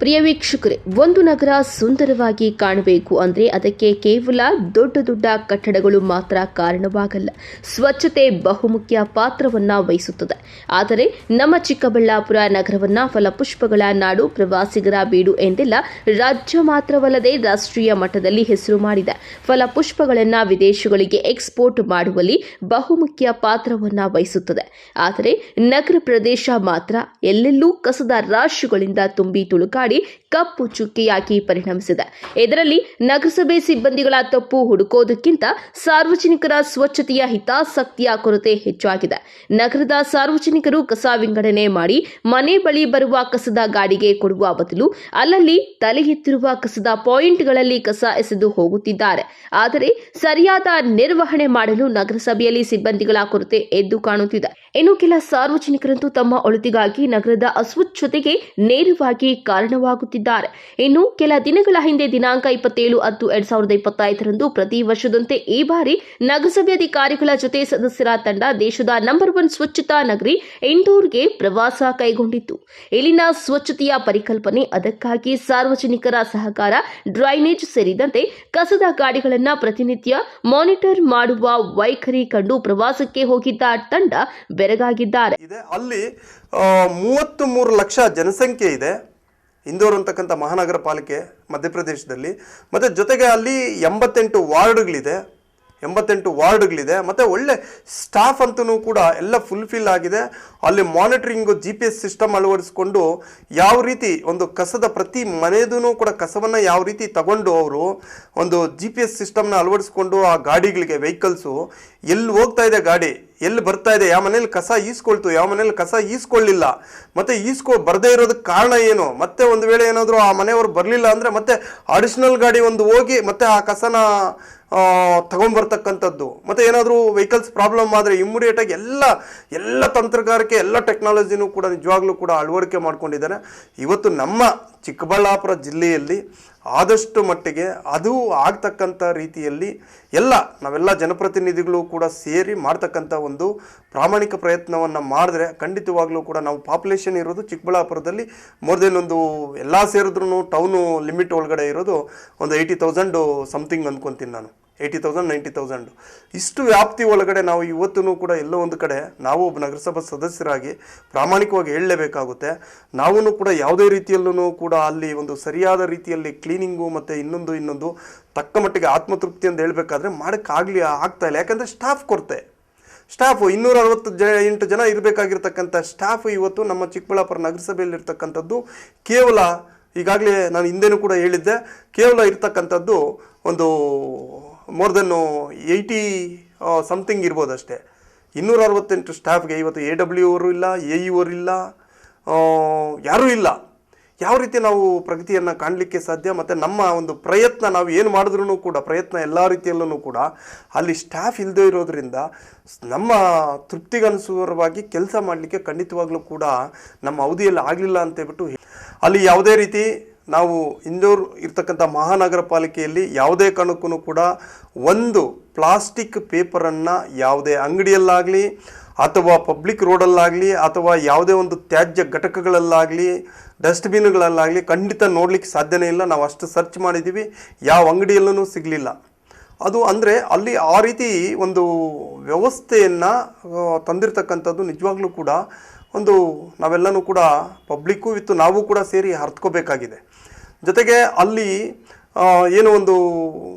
ಪ್ರಿಯ ವೀಕ್ಷಕರೇ, ಒಂದು ನಗರ ಸುಂದರವಾಗಿ ಕಾಣಬೇಕು ಅಂದರೆ ಅದಕ್ಕೆ ಕೇವಲ ದೊಡ್ಡ ದೊಡ್ಡ ಕಟ್ಟಡಗಳು ಮಾತ್ರ ಕಾರಣವಾಗಲ್ಲ. ಸ್ವಚ್ಛತೆ ಬಹುಮುಖ್ಯ ಪಾತ್ರವನ್ನು ವಹಿಸುತ್ತದೆ. ಆದರೆ ನಮ್ಮ ಚಿಕ್ಕಬಳ್ಳಾಪುರ ನಗರವನ್ನು ಫಲಪುಷ್ಪಗಳ ನಾಡು, ಪ್ರವಾಸಿಗರ ಬೀಡು ಎಂದೆಲ್ಲ ರಾಜ್ಯ ಮಾತ್ರವಲ್ಲದೆ ರಾಷ್ಟ್ರೀಯ ಮಟ್ಟದಲ್ಲಿ ಹೆಸರು ಮಾಡಿದೆ. ಫಲಪುಷ್ಪಗಳನ್ನು ವಿದೇಶಗಳಿಗೆ ಎಕ್ಸ್ಪೋರ್ಟ್ ಮಾಡುವಲ್ಲಿ ಬಹುಮುಖ್ಯ ಪಾತ್ರವನ್ನು ವಹಿಸುತ್ತದೆ. ಆದರೆ ನಗರ ಪ್ರದೇಶ ಮಾತ್ರ ಎಲ್ಲೆಲ್ಲೂ ಕಸದ ರಾಶಿಗಳಿಂದ ತುಂಬಿ ತುಳುಕಾಡಿ ಕಪ್ಪು ಚುಕ್ಕೆಯಾಗಿ ಪರಿಣಮಿಸಿದೆ. ಇದರಲ್ಲಿ ನಗರಸಭೆ ಸಿಬ್ಬಂದಿಗಳ ತಪ್ಪು ಹುಡುಕೋದಕ್ಕಿಂತ ಸಾರ್ವಜನಿಕರ ಸ್ವಚ್ಛತೆಯ ಹಿತಾಸಕ್ತಿಯ ಕೊರತೆ ಹೆಚ್ಚಾಗಿದೆ. ನಗರದ ಸಾರ್ವಜನಿಕರು ಕಸ ವಿಂಗಡಣೆ ಮಾಡಿ ಮನೆ ಬಳಿ ಬರುವ ಕಸದ ಗಾಡಿಗೆ ಕೊಡುವ ಬದಲು ಅಲ್ಲಲ್ಲಿ ತಲೆ ಎತ್ತಿರುವ ಕಸದ ಪಾಯಿಂಟ್ಗಳಲ್ಲಿ ಕಸ ಎಸೆದು ಹೋಗುತ್ತಿದ್ದಾರೆ. ಆದರೆ ಸರಿಯಾದ ನಿರ್ವಹಣೆ ಮಾಡಲು ನಗರಸಭೆಯಲ್ಲಿ ಸಿಬ್ಬಂದಿಗಳ ಕೊರತೆ ಎದ್ದು ಕಾಣುತ್ತಿದೆ. ಇನ್ನು ಕೆಲ ಸಾರ್ವಜನಿಕರಂತೂ ತಮ್ಮ ಒಳಿತಿಗಾಗಿ ನಗರದ ಅಸ್ವಚ್ಛತೆಗೆ ನೇರವಾಗಿ ಕಾರಣವಾಗುತ್ತಿದ್ದಾರೆ. ಇನ್ನು ಕೆಲ ದಿನಗಳ ಹಿಂದೆ ದಿನಾಂಕ 27/10/2025 ಪ್ರತಿ ವರ್ಷದಂತೆ ಈ ಬಾರಿ ನಗರಸಭೆ ಅಧಿಕಾರಿಗಳ ಜೊತೆ ಸದಸ್ಯರ ತಂಡ ದೇಶದ ನಂಬರ್ 1 ಸ್ವಚ್ಛತಾ ನಗರಿ ಇಂದೋರ್ಗೆ ಪ್ರವಾಸ ಕೈಗೊಂಡಿತ್ತು. ಇಲ್ಲಿನ ಸ್ವಚ್ಛತೆಯ ಪರಿಕಲ್ಪನೆ, ಅದಕ್ಕಾಗಿ ಸಾರ್ವಜನಿಕರ ಸಹಕಾರ, ಡ್ರೈನೇಜ್ ಸೇರಿದಂತೆ ಕಸದ ಗಾಡಿಗಳನ್ನು ಪ್ರತಿನಿತ್ಯ ಮಾನಿಟರ್ ಮಾಡುವ ವೈಖರಿ ಕಂಡು ಪ್ರವಾಸಕ್ಕೆ ಹೋಗಿದ್ದ ತಂಡ ಬೆರಗಾಗಿದ್ದಾರೆ. ಅಲ್ಲಿ 33 ಲಕ್ಷ ಜನಸಂಖ್ಯೆ ಇದೆ ಇಂದೋರ್ ಅಂತಕ್ಕಂಥ ಮಹಾನಗರ ಪಾಲಿಕೆ ಮಧ್ಯಪ್ರದೇಶದಲ್ಲಿ. ಮತ್ತು ಜೊತೆಗೆ ಅಲ್ಲಿ 88 ವಾರ್ಡ್ಗಳಿದೆ ಮತ್ತು ಒಳ್ಳೆ ಸ್ಟಾಫ್ ಅಂತೂ ಕೂಡ ಎಲ್ಲ ಫುಲ್ಫಿಲ್ ಆಗಿದೆ. ಅಲ್ಲಿ ಮಾನಿಟರಿಂಗು GPS ಸಿಸ್ಟಮ್ ಅಳವಡಿಸ್ಕೊಂಡು ಯಾವ ರೀತಿ ಒಂದು ಕಸದ ಪ್ರತಿ ಮನೆಯದೂ ಕೂಡ ಕಸವನ್ನು ಯಾವ ರೀತಿ ತಗೊಂಡು ಅವರು ಒಂದು GPS ಸಿಸ್ಟಮ್ನ ಅಳವಡಿಸ್ಕೊಂಡು ಆ ಗಾಡಿಗಳಿಗೆ, ವೆಹಿಕಲ್ಸು ಎಲ್ಲಿ ಹೋಗ್ತಾ ಇದೆ, ಗಾಡಿ ಎಲ್ಲಿ ಬರ್ತಾ ಇದೆ, ಯಾವ ಮನೇಲಿ ಕಸ ಈಸ್ಕೊಳ್ತು, ಯಾವ ಮನೇಲಿ ಕಸ ಈಸ್ಕೊಳ್ಳಿಲ್ಲ, ಮತ್ತು ಬರದೇ ಇರೋದಕ್ಕೆ ಕಾರಣ ಏನು, ಮತ್ತೆ ಒಂದು ವೇಳೆ ಏನಾದರೂ ಆ ಮನೆಯವರು ಬರಲಿಲ್ಲ ಅಂದರೆ ಮತ್ತೆ ಅಡಿಷ್ನಲ್ ಗಾಡಿ ಒಂದು ಹೋಗಿ ಮತ್ತೆ ಆ ಕಸನ ತಗೊಂಡ್ಬರ್ತಕ್ಕಂಥದ್ದು. ಮತ್ತು ಏನಾದರೂ ವೆಹಿಕಲ್ಸ್ ಪ್ರಾಬ್ಲಮ್ ಆದರೆ ಇಮ್ಮಿಡಿಯೇಟಾಗಿ ಎಲ್ಲ ತಂತ್ರಗಾರಿಕೆ, ಎಲ್ಲ ಟೆಕ್ನಾಲಜಿನೂ ಕೂಡ ನಿಜವಾಗ್ಲೂ ಕೂಡ ಅಳವಡಿಕೆ ಮಾಡ್ಕೊಂಡಿದ್ದಾರೆ. ಇವತ್ತು ನಮ್ಮ ಚಿಕ್ಕಬಳ್ಳಾಪುರ ಜಿಲ್ಲೆಯಲ್ಲಿ ಆದಷ್ಟು ಮಟ್ಟಿಗೆ ಅದು ಆಗ್ತಕ್ಕಂಥ ರೀತಿಯಲ್ಲಿ ನಾವೆಲ್ಲ ಜನಪ್ರತಿನಿಧಿಗಳು ಕೂಡ ಸೇರಿ ಮಾಡ್ತಕ್ಕಂಥ ಒಂದು ಪ್ರಾಮಾಣಿಕ ಪ್ರಯತ್ನವನ್ನು ಮಾಡಿದ್ರೆ ಖಂಡಿತವಾಗ್ಲೂ ಕೂಡ ನಾವು ಪಾಪ್ಯುಲೇಷನ್ ಇರೋದು ಚಿಕ್ಕಬಳ್ಳಾಪುರದಲ್ಲಿ ಮೋರ್ ದೆನ್ ಒಂದು ಎಲ್ಲ ಸೇರಿದ್ರೂ ಟೌನು ಲಿಮಿಟ್ ಒಳಗಡೆ ಇರೋದು ಒಂದು 80,000 ಸಮಥಿಂಗ್ ಅಂದ್ಕೊತೀನಿ ನಾನು. 80,000 90,000 ಇಷ್ಟು ವ್ಯಾಪ್ತಿ ಒಳಗಡೆ ನಾವು ಇವತ್ತೂ ಕೂಡ ಎಲ್ಲೋ ಒಂದು ಕಡೆ ನಾವು ಒಬ್ಬ ನಗರಸಭಾ ಸದಸ್ಯರಾಗಿ ಪ್ರಾಮಾಣಿಕವಾಗಿ ಹೇಳಲೇಬೇಕಾಗುತ್ತೆ. ನಾವೂ ಕೂಡ ಯಾವುದೇ ರೀತಿಯಲ್ಲೂ ಕೂಡ ಅಲ್ಲಿ ಒಂದು ಸರಿಯಾದ ರೀತಿಯಲ್ಲಿ ಕ್ಲೀನಿಂಗು ಮತ್ತು ಇನ್ನೊಂದು ತಕ್ಕ ಮಟ್ಟಿಗೆ ಆತ್ಮತೃಪ್ತಿ ಅಂತ ಹೇಳಬೇಕಾದ್ರೆ ಆಗ್ತಾ ಇಲ್ಲ. ಯಾಕಂದರೆ ಸ್ಟಾಫ್ ಕೊರತೆ. ಸ್ಟಾಫು 268 ಜನ ಇರಬೇಕಾಗಿರ್ತಕ್ಕಂಥ ಸ್ಟಾಫ್ ಇವತ್ತು ನಮ್ಮ ಚಿಕ್ಕಬಳ್ಳಾಪುರ ನಗರಸಭೆಯಲ್ಲಿರ್ತಕ್ಕಂಥದ್ದು ಕೇವಲ, ಈಗಾಗಲೇ ನಾನು ಹಿಂದೆನೂ ಕೂಡ ಹೇಳಿದ್ದೆ, ಕೇವಲ ಇರ್ತಕ್ಕಂಥದ್ದು ಒಂದು ಮೋರ್ ದೆನ್ 80 ಸಮಥಿಂಗ್ ಇರ್ಬೋದು ಅಷ್ಟೇ. 268 ಸ್ಟಾಫ್ಗೆ ಇವತ್ತು AW ಅವರು ಇಲ್ಲ, AE ಅವರು ಇಲ್ಲ, ಯಾರೂ ಇಲ್ಲ. ಯಾವ ರೀತಿ ನಾವು ಪ್ರಗತಿಯನ್ನು ಕಾಣಲಿಕ್ಕೆ ಸಾಧ್ಯ? ಮತ್ತು ನಮ್ಮ ಒಂದು ಪ್ರಯತ್ನ ನಾವು ಏನು ಮಾಡಿದ್ರೂ ಕೂಡ ಪ್ರಯತ್ನ ಎಲ್ಲ ರೀತಿಯಲ್ಲೂ ಕೂಡ ಅಲ್ಲಿ ಸ್ಟಾಫ್ ಇಲ್ಲದೆ ಇರೋದ್ರಿಂದ ನಮ್ಮ ತೃಪ್ತಿಗನುಸಾರವಾಗಿ ಕೆಲಸ ಮಾಡಲಿಕ್ಕೆ ಖಂಡಿತವಾಗ್ಲೂ ಕೂಡ ನಮ್ಮ ಅವಧಿಯಲ್ಲಿ ಆಗಲಿಲ್ಲ ಅಂತೇಳ್ಬಿಟ್ಟು ಅಲ್ಲಿ ಯಾವುದೇ ರೀತಿ ನಾವು ಇಂದೋರ್ ಇರ್ತಕ್ಕಂಥ ಮಹಾನಗರ ಪಾಲಿಕೆಯಲ್ಲಿ ಯಾವುದೇ ಕಾರಣಕ್ಕೂ ಕೂಡ ಒಂದು ಪ್ಲಾಸ್ಟಿಕ್ ಪೇಪರನ್ನು ಯಾವುದೇ ಅಂಗಡಿಯಲ್ಲಾಗಲಿ ಅಥವಾ ಪಬ್ಲಿಕ್ ರೋಡಲ್ಲಾಗಲಿ ಅಥವಾ ಯಾವುದೇ ಒಂದು ತ್ಯಾಜ್ಯ ಘಟಕಗಳಲ್ಲಾಗಲಿ ಡಸ್ಟ್ಬಿನ್ಗಳಲ್ಲಾಗಲಿ ಖಂಡಿತ ನೋಡಲಿಕ್ಕೆ ಸಾಧ್ಯನೇ ಇಲ್ಲ. ನಾವು ಅಷ್ಟು ಸರ್ಚ್ ಮಾಡಿದ್ದೀವಿ, ಯಾವ ಅಂಗಡಿಯಲ್ಲೂ ಸಿಗಲಿಲ್ಲ. ಅದು ಅಂದರೆ ಅಲ್ಲಿ ಆ ರೀತಿ ಒಂದು ವ್ಯವಸ್ಥೆಯನ್ನು ತಂದಿರತಕ್ಕಂಥದ್ದು ನಿಜವಾಗ್ಲೂ ಕೂಡ ಒಂದು ನಾವೆಲ್ಲನೂ ಕೂಡ ಪಬ್ಲಿಕ್ಕು ಇತ್ತು ನಾವು ಕೂಡ ಸೇರಿ ಅರ್ಥಕೋಬೇಕಾಗಿದೆ. ಜೊತೆಗೆ ಅಲ್ಲಿ ಏನು ಒಂದು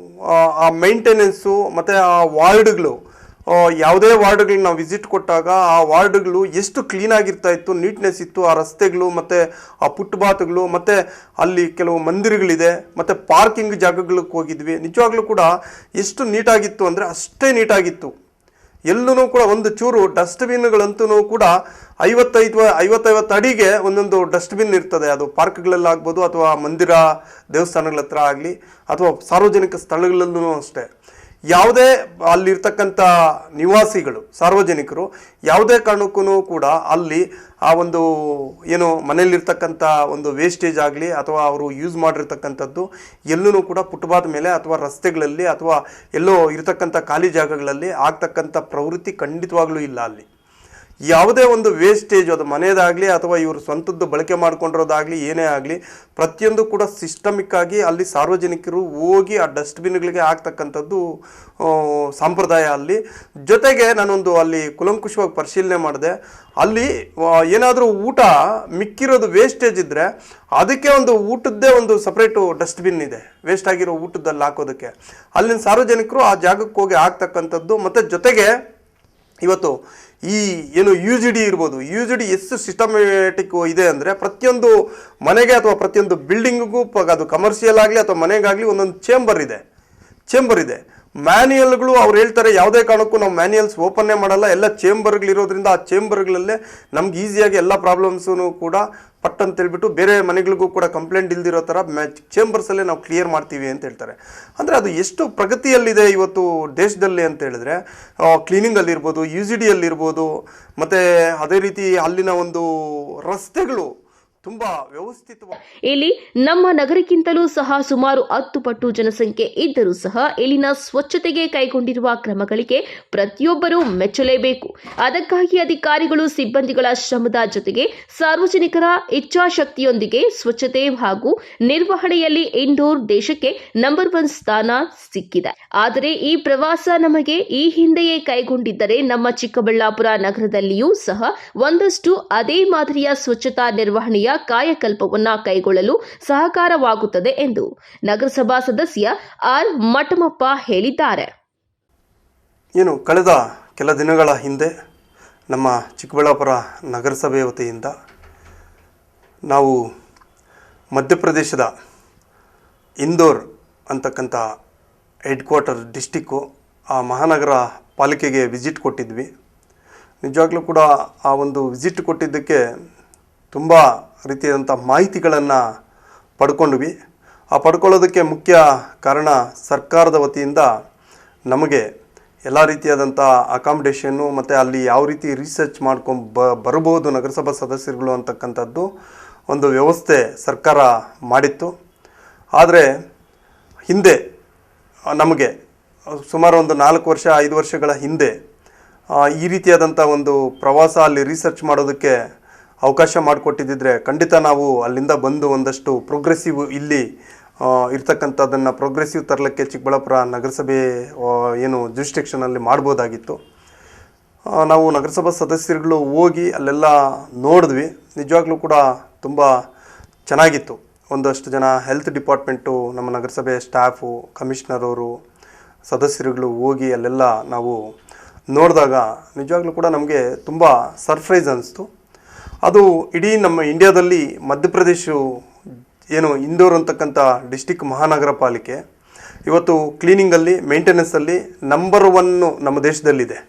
ಆ ಮೇಂಟೆನೆನ್ಸು ಮತ್ತು ಆ ವಾರ್ಡ್ಗಳು, ಯಾವುದೇ ವಾರ್ಡ್ಗಳಿಗೆ ನಾವು ವಿಸಿಟ್ ಕೊಟ್ಟಾಗ ಆ ವಾರ್ಡ್ಗಳು ಎಷ್ಟು ಕ್ಲೀನಾಗಿರ್ತಾ ಇತ್ತು, ನೀಟ್ನೆಸ್ ಇತ್ತು. ಆ ರಸ್ತೆಗಳು ಮತ್ತು ಆ ಫುಟ್ಪಾತ್ಗಳು ಮತ್ತು ಅಲ್ಲಿ ಕೆಲವು ಮಂದಿರಗಳಿದೆ ಮತ್ತು ಪಾರ್ಕಿಂಗ್ ಜಾಗಗಳಿಗೆ ಹೋಗಿದ್ವಿ. ನಿಜವಾಗ್ಲೂ ಕೂಡ ಎಷ್ಟು ನೀಟಾಗಿತ್ತು ಅಂದರೆ ಅಷ್ಟೇ ನೀಟಾಗಿತ್ತು. ಎಲ್ಲೂ ಕೂಡ ಒಂದು ಚೂರು ಡಸ್ಟ್ಬಿನ್ಗಳಂತೂ ಕೂಡ 50 ಅಡಿಗೆ ಒಂದೊಂದು ಡಸ್ಟ್ಬಿನ್ ಇರ್ತದೆ. ಅದು ಪಾರ್ಕ್ಗಳಲ್ಲಾಗ್ಬೋದು ಅಥವಾ ಮಂದಿರ ದೇವಸ್ಥಾನಗಳ ಹತ್ರ ಆಗಲಿ ಅಥವಾ ಸಾರ್ವಜನಿಕ ಸ್ಥಳಗಳಲ್ಲೂ ಅಷ್ಟೇ. ಯಾವುದೇ ಅಲ್ಲಿರ್ತಕ್ಕಂಥ ನಿವಾಸಿಗಳು, ಸಾರ್ವಜನಿಕರು ಯಾವುದೇ ಕಾರಣಕ್ಕೂ ಕೂಡ ಅಲ್ಲಿ ಆ ಒಂದು ಏನು ಮನೆಯಲ್ಲಿರ್ತಕ್ಕಂಥ ಒಂದು ವೇಸ್ಟೇಜ್ ಆಗಲಿ ಅಥವಾ ಅವರು ಯೂಸ್ ಮಾಡಿರ್ತಕ್ಕಂಥದ್ದು ಎಲ್ಲೂ ಕೂಡ ಫುಟ್ಪಾತ್ ಮೇಲೆ ಅಥವಾ ರಸ್ತೆಗಳಲ್ಲಿ ಅಥವಾ ಎಲ್ಲೋ ಇರತಕ್ಕಂಥ ಖಾಲಿ ಜಾಗಗಳಲ್ಲಿ ಆಗ್ತಕ್ಕಂಥ ಪ್ರವೃತ್ತಿ ಖಂಡಿತವಾಗ್ಲೂ ಇಲ್ಲ. ಅಲ್ಲಿ ಯಾವುದೇ ಒಂದು ವೇಸ್ಟೇಜ್, ಅದು ಮನೆಯದಾಗಲಿ ಅಥವಾ ಇವರು ಸ್ವಂತದ್ದು ಬಳಕೆ ಮಾಡ್ಕೊಂಡಿರೋದಾಗಲಿ ಏನೇ ಆಗಲಿ, ಪ್ರತಿಯೊಂದು ಕೂಡ ಸಿಸ್ಟಮಿಕ್ ಆಗಿ ಅಲ್ಲಿ ಸಾರ್ವಜನಿಕರು ಹೋಗಿ ಆ ಡಸ್ಟ್ಬಿನ್ಗಳಿಗೆ ಹಾಕ್ತಕ್ಕಂಥದ್ದು ಸಂಪ್ರದಾಯ ಅಲ್ಲಿ. ಜೊತೆಗೆ ನಾನೊಂದು ಅಲ್ಲಿ ಕುಲಂಕುಷವಾಗಿ ಪರಿಶೀಲನೆ ಮಾಡಿದೆ. ಅಲ್ಲಿ ಏನಾದರೂ ಊಟ ಮಿಕ್ಕಿರೋದು ವೇಸ್ಟೇಜ್ ಇದ್ದರೆ ಅದಕ್ಕೆ ಒಂದು ಊಟದ್ದೇ ಒಂದು ಸಪ್ರೇಟು ಡಸ್ಟ್ಬಿನ್ ಇದೆ, ವೇಸ್ಟ್ ಆಗಿರೋ ಊಟದಲ್ಲಿ ಹಾಕೋದಕ್ಕೆ. ಅಲ್ಲಿನ ಸಾರ್ವಜನಿಕರು ಆ ಜಾಗಕ್ಕೆ ಹೋಗಿ ಹಾಕ್ತಕ್ಕಂಥದ್ದು. ಮತ್ತು ಜೊತೆಗೆ ಇವತ್ತು ಈ ಏನು UGD ಇರ್ಬೋದು, UGD ಎಷ್ಟು ಸಿಸ್ಟಮ್ಯಾಟಿಕ್ ಇದೆ ಅಂದರೆ ಪ್ರತಿಯೊಂದು ಮನೆಗೆ ಅಥವಾ ಪ್ರತಿಯೊಂದು ಬಿಲ್ಡಿಂಗಿಗೂ, ಅದು ಕಮರ್ಷಿಯಲ್ ಆಗಲಿ ಅಥವಾ ಮನೆಗಾಗಲಿ ಒಂದೊಂದು ಚೇಂಬರ್ ಇದೆ. ಮ್ಯಾನ್ಯಲ್ಗಳು ಅವ್ರು ಹೇಳ್ತಾರೆ ಯಾವುದೇ ಕಾರಣಕ್ಕೂ ನಾವು ಮ್ಯಾನ್ಯಲ್ಸ್ ಓಪನ್ನೇ ಮಾಡಲ್ಲ, ಎಲ್ಲ ಚೇಂಬರ್ಗಳಿರೋದ್ರಿಂದ ಆ ಚೇಂಬರ್ಗಳಲ್ಲೇ ನಮ್ಗೆ ಈಸಿಯಾಗಿ ಎಲ್ಲ ಪ್ರಾಬ್ಲಮ್ಸೂ ಕೂಡ ಪಟ್ ಅಂತ ಹೇಳ್ಬಿಟ್ಟು ಬೇರೆ ಮನೆಗಳಿಗೂ ಕೂಡ ಕಂಪ್ಲೇಂಟ್ ಇಲ್ದಿರೋ ಥರ ಚೇಂಬರ್ಸಲ್ಲೇ ನಾವು ಕ್ಲಿಯರ್ ಮಾಡ್ತೀವಿ ಅಂತ ಹೇಳ್ತಾರೆ. ಅಂದರೆ ಅದು ಎಷ್ಟು ಪ್ರಗತಿಯಲ್ಲಿದೆ ಇವತ್ತು ದೇಶದಲ್ಲಿ ಅಂತ ಹೇಳಿದ್ರೆ, ಕ್ಲೀನಿಂಗಲ್ಲಿರ್ಬೋದು, UGDಯಲ್ಲಿರ್ಬೋದು, ಮತ್ತು ಅದೇ ರೀತಿ ಅಲ್ಲಿನ ಒಂದು ರಸ್ತೆಗಳು ತುಂಬ ವ್ಯವಸ್ಥಿತವಾಗಿ. ಇಲ್ಲಿ ನಮ್ಮ ನಗರಕ್ಕಿಂತಲೂ ಸಹ ಸುಮಾರು 10 ಪಟ್ಟು ಜನಸಂಖ್ಯೆ ಇದ್ದರೂ ಸಹ ಇಲ್ಲಿನ ಸ್ವಚ್ಛತೆಗೆ ಕೈಗೊಂಡಿರುವ ಕ್ರಮಗಳಿಗೆ ಪ್ರತಿಯೊಬ್ಬರೂ ಮೆಚ್ಚಲೇಬೇಕು. ಅದಕ್ಕಾಗಿ ಅಧಿಕಾರಿಗಳು ಸಿಬ್ಬಂದಿಗಳ ಶ್ರಮದ ಜೊತೆಗೆ ಸಾರ್ವಜನಿಕರ ಇಚ್ಛಾಶಕ್ತಿಯೊಂದಿಗೆ ಸ್ವಚ್ಛತೆ ಹಾಗೂ ನಿರ್ವಹಣೆಯಲ್ಲಿ ಇಂದೋರ್ ದೇಶಕ್ಕೆ ನಂಬರ್ 1 ಸ್ಥಾನ ಸಿಕ್ಕಿದೆ. ಆದರೆ ಈ ಪ್ರವಾಸ ನಮಗೆ ಈ ಹಿಂದೆಯೇ ಕೈಗೊಂಡಿದ್ದರೆ ನಮ್ಮ ಚಿಕ್ಕಬಳ್ಳಾಪುರ ನಗರದಲ್ಲಿಯೂ ಸಹ ಒಂದಷ್ಟು ಅದೇ ಮಾದರಿಯ ಸ್ವಚ್ಛತಾ ನಿರ್ವಹಣೆಯ ಕಾಯಕಲ್ಪವನ್ನ ಕೈಗೊಳ್ಳಲು ಸಹಕಾರವಾಗುತ್ತದೆ ಎಂದು ನಗರಸಭಾ ಸದಸ್ಯ ಆರ್ ಮಠಮಪ್ಪ ಹೇಳಿದ್ದಾರೆ. ಏನು ಕಳೆದ ಕೆಲ ದಿನಗಳ ಹಿಂದೆ ನಮ್ಮ ಚಿಕ್ಕಬಳ್ಳಾಪುರ ನಗರಸಭೆ ವತಿಯಿಂದ ನಾವು ಮಧ್ಯಪ್ರದೇಶದ ಇಂದೋರ್ ಅಂತಕ್ಕಂಥ ಹೆಡ್ ಕ್ವಾರ್ಟರ್ ಡಿಸ್ಟಿಕ್ಕು, ಆ ಮಹಾನಗರ ಪಾಲಿಕೆಗೆ ವಿಸಿಟ್ ಕೊಟ್ಟಿದ್ವಿ. ನಿಜವಾಗ್ಲೂ ಕೂಡ ಆ ಒಂದು ವಿಸಿಟ್ ಕೊಟ್ಟಿದ್ದಕ್ಕೆ ತುಂಬ ರೀತಿಯಾದಂಥ ಮಾಹಿತಿಗಳನ್ನು ಪಡ್ಕೊಂಡ್ವಿ. ಆ ಪಡ್ಕೊಳ್ಳೋದಕ್ಕೆ ಮುಖ್ಯ ಕಾರಣ ಸರ್ಕಾರದ ವತಿಯಿಂದ ನಮಗೆ ಎಲ್ಲ ರೀತಿಯಾದಂಥ ಅಕಾಮಿಡೇಷನ್ನು ಮತ್ತು ಅಲ್ಲಿ ಯಾವ ರೀತಿ ರಿಸರ್ಚ್ ಮಾಡ್ಕೊಂಡು ಬರ್ಬೋದು ನಗರಸಭಾ ಸದಸ್ಯರುಗಳು ಅಂತಕ್ಕಂಥದ್ದು ಒಂದು ವ್ಯವಸ್ಥೆ ಸರ್ಕಾರ ಮಾಡಿತ್ತು. ಆದರೆ ಹಿಂದೆ ನಮಗೆ ಸುಮಾರು ಒಂದು 4-5 ವರ್ಷಗಳ ಹಿಂದೆ ಈ ರೀತಿಯಾದಂಥ ಒಂದು ಪ್ರವಾಸ ಅಲ್ಲಿ ರಿಸರ್ಚ್ ಮಾಡೋದಕ್ಕೆ ಅವಕಾಶ ಮಾಡಿಕೊಟ್ಟಿದ್ದರೆ ಖಂಡಿತ ನಾವು ಅಲ್ಲಿಂದ ಬಂದು ಒಂದಷ್ಟು ಪ್ರೋಗ್ರೆಸಿವ್ ಇಲ್ಲಿ ಇರ್ತಕ್ಕಂಥದ್ದನ್ನು ಪ್ರೋಗ್ರೆಸಿವ್ ತರಲಿಕ್ಕೆ ಚಿಕ್ಕಬಳ್ಳಾಪುರ ನಗರಸಭೆ ಏನು ಜುರಿಸ್ಡಿಕ್ಷನಲ್ಲಿ ಮಾಡ್ಬೋದಾಗಿತ್ತು. ನಾವು ನಗರಸಭಾ ಸದಸ್ಯರುಗಳು ಹೋಗಿ ಅಲ್ಲೆಲ್ಲ ನೋಡಿದ್ವಿ. ನಿಜವಾಗ್ಲೂ ಕೂಡ ತುಂಬ ಚೆನ್ನಾಗಿತ್ತು. ಒಂದಷ್ಟು ಜನ ಹೆಲ್ತ್ ಡಿಪಾರ್ಟ್ಮೆಂಟು, ನಮ್ಮ ನಗರಸಭೆ ಸ್ಟಾಫು, ಕಮಿಷನರ್ ಅವರು, ಸದಸ್ಯರುಗಳು ಹೋಗಿ ಅಲ್ಲೆಲ್ಲ ನಾವು ನೋಡಿದಾಗ ನಿಜವಾಗ್ಲೂ ಕೂಡ ನಮಗೆ ತುಂಬ ಸರ್ಪ್ರೈಸ್ ಅನ್ನಿಸ್ತು. ಅದು ಇಡೀ ನಮ್ಮ ಇಂಡಿಯಾದಲ್ಲಿ ಮಧ್ಯಪ್ರದೇಶ ಏನು ಇಂದೋರ್ ಅಂತಕ್ಕಂಥ ಡಿಸ್ಟಿಕ್ ಮಹಾನಗರ ಪಾಲಿಕೆ ಇವತ್ತು ಕ್ಲೀನಿಂಗಲ್ಲಿ, ಮೇಂಟೆನೆನ್ಸಲ್ಲಿ ನಂಬರ್ 1 ನಮ್ಮ ದೇಶದಲ್ಲಿದೆ.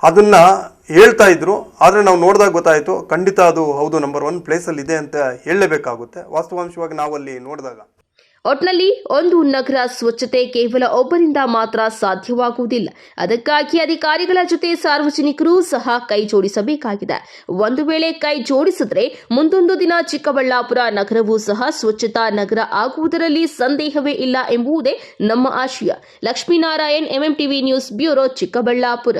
ಅದನ್ನು ಹೇಳ್ತಾ ಇದ್ರು. ಆದರೆ ನಾವು ನೋಡಿದಾಗ ಗೊತ್ತಾಯಿತು, ಖಂಡಿತ ಅದು ಹೌದು ನಂಬರ್ 1 ಪ್ಲೇಸಲ್ಲಿದೆ ಅಂತ ಹೇಳಲೇಬೇಕಾಗುತ್ತೆ. ವಾಸ್ತವಾಂಶವಾಗಿ ನಾವು ಅಲ್ಲಿ ನೋಡಿದಾಗ ಒಟ್ನಲ್ಲಿ ಒಂದು ನಗರ ಸ್ವಚ್ಛತೆ ಕೇವಲ ಒಬ್ಬರಿಂದ ಮಾತ್ರ ಸಾಧ್ಯವಾಗುವುದಿಲ್ಲ. ಅದಕ್ಕಾಗಿ ಅಧಿಕಾರಿಗಳ ಜೊತೆ ಸಾರ್ವಜನಿಕರು ಸಹ ಕೈ ಜೋಡಿಸಬೇಕಾಗಿದೆ. ಒಂದು ವೇಳೆ ಕೈ ಜೋಡಿಸಿದ್ರೆ ಮುಂದೊಂದು ದಿನ ಚಿಕ್ಕಬಳ್ಳಾಪುರ ನಗರವೂ ಸಹ ಸ್ವಚ್ಛತಾ ನಗರ ಆಗುವುದರಲ್ಲಿ ಸಂದೇಹವೇ ಇಲ್ಲ ಎಂಬುದೇ ನಮ್ಮ ಆಶಯ. Lakshminarayan, MMTV news bureau, Chikkaballapur.